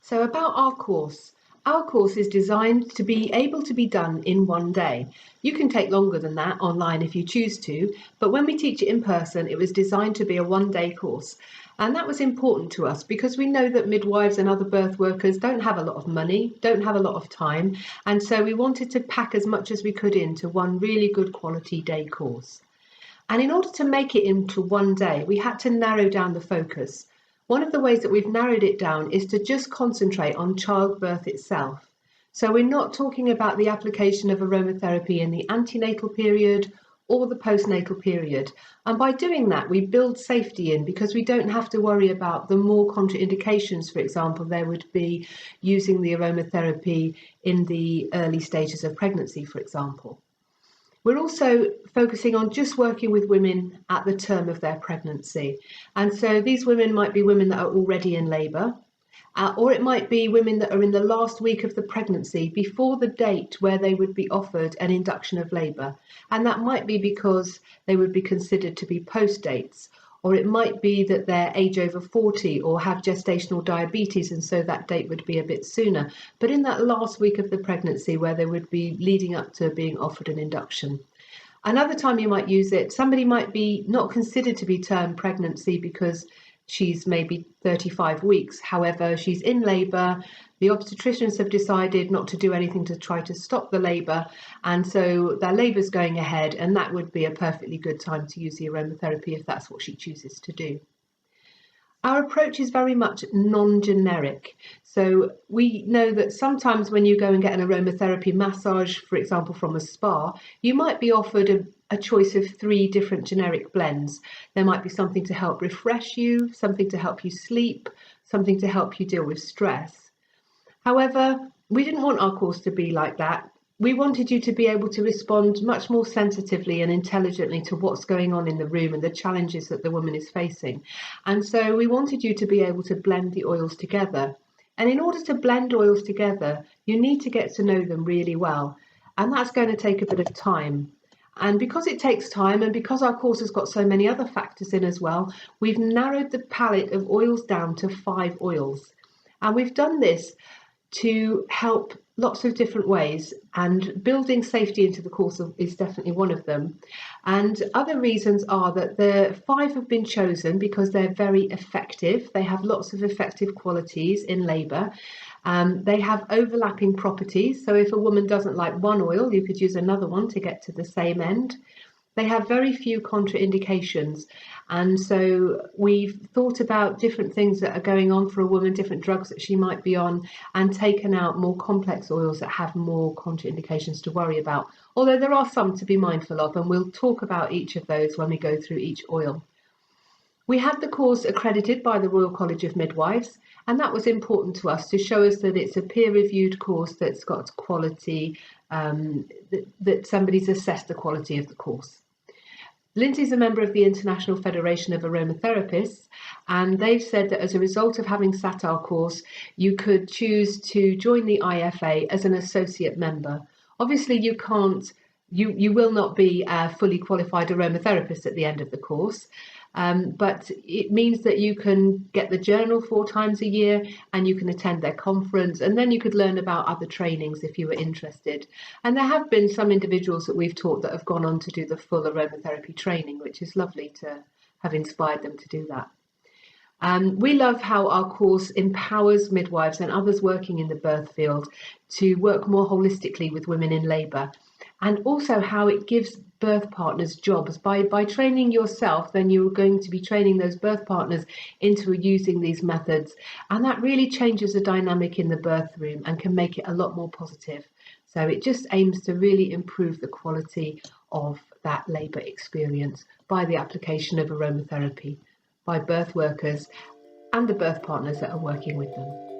So about our course is designed to be able to be done in one day. You can take longer than that online if you choose to, but when we teach it in person, it was designed to be a one-day course. And that was important to us because we know that midwives and other birth workers don't have a lot of money, don't have a lot of time, and so we wanted to pack as much as we could into one really good quality day course. And in order to make it into one day, we had to narrow down the focus. One of the ways that we've narrowed it down is to just concentrate on childbirth itself. So we're not talking about the application of aromatherapy in the antenatal period or the postnatal period. And by doing that, we build safety in because we don't have to worry about the more contraindications, for example, there would be using the aromatherapy in the early stages of pregnancy, for example. We're also focusing on just working with women at the term of their pregnancy. And so these women might be women that are already in labour, or it might be women that are in the last week of the pregnancy before the date where they would be offered an induction of labour. And that might be because they would be considered to be post dates, or it might be that they're age over 40 or have gestational diabetes, and so that date would be a bit sooner. But in that last week of the pregnancy where they would be leading up to being offered an induction. Another time you might use it, somebody might be not considered to be term pregnancy because she's maybe 35 weeks. However, she's in labour. The obstetricians have decided not to do anything to try to stop the labour. And so their labour's going ahead, and that would be a perfectly good time to use the aromatherapy if that's what she chooses to do. Our approach is very much non-generic. So we know that sometimes when you go and get an aromatherapy massage, for example, from a spa, you might be offered a choice of 3 different generic blends. There might be something to help refresh you, something to help you sleep, something to help you deal with stress. However, we didn't want our course to be like that. We wanted you to be able to respond much more sensitively and intelligently to what's going on in the room and the challenges that the woman is facing. And so we wanted you to be able to blend the oils together. And in order to blend oils together, you need to get to know them really well. And that's going to take a bit of time. And because it takes time, and because our course has got so many other factors in as well, we've narrowed the palette of oils down to 5 oils. And we've done this to help lots of different ways, and building safety into the course is definitely one of them. And other reasons are that the 5 have been chosen because they're very effective. They have lots of effective qualities in labour. They have overlapping properties. So if a woman doesn't like one oil, you could use another one to get to the same end. They have very few contraindications. And so we've thought about different things that are going on for a woman, different drugs that she might be on, and taken out more complex oils that have more contraindications to worry about. Although there are some to be mindful of, and we'll talk about each of those when we go through each oil. We had the course accredited by the Royal College of Midwives, and that was important to us to show us that it's a peer-reviewed course that's got quality, that somebody's assessed the quality of the course. Lindsay's a member of the International Federation of Aromatherapists, and they've said that as a result of having sat our course, you could choose to join the IFA as an associate member. Obviously, you will not be a fully qualified aromatherapist at the end of the course, but it means that you can get the journal 4 times a year, and you can attend their conference, and then you could learn about other trainings if you were interested. And there have been some individuals that we've taught that have gone on to do the full aromatherapy training, which is lovely to have inspired them to do that. We love how our course empowers midwives and others working in the birth field to work more holistically with women in labour, and also how it gives birth partners jobs. By training yourself, then you're going to be training those birth partners into using these methods, and that really changes the dynamic in the birth room and can make it a lot more positive. So it just aims to really improve the quality of that labour experience by the application of aromatherapy by birth workers and the birth partners that are working with them.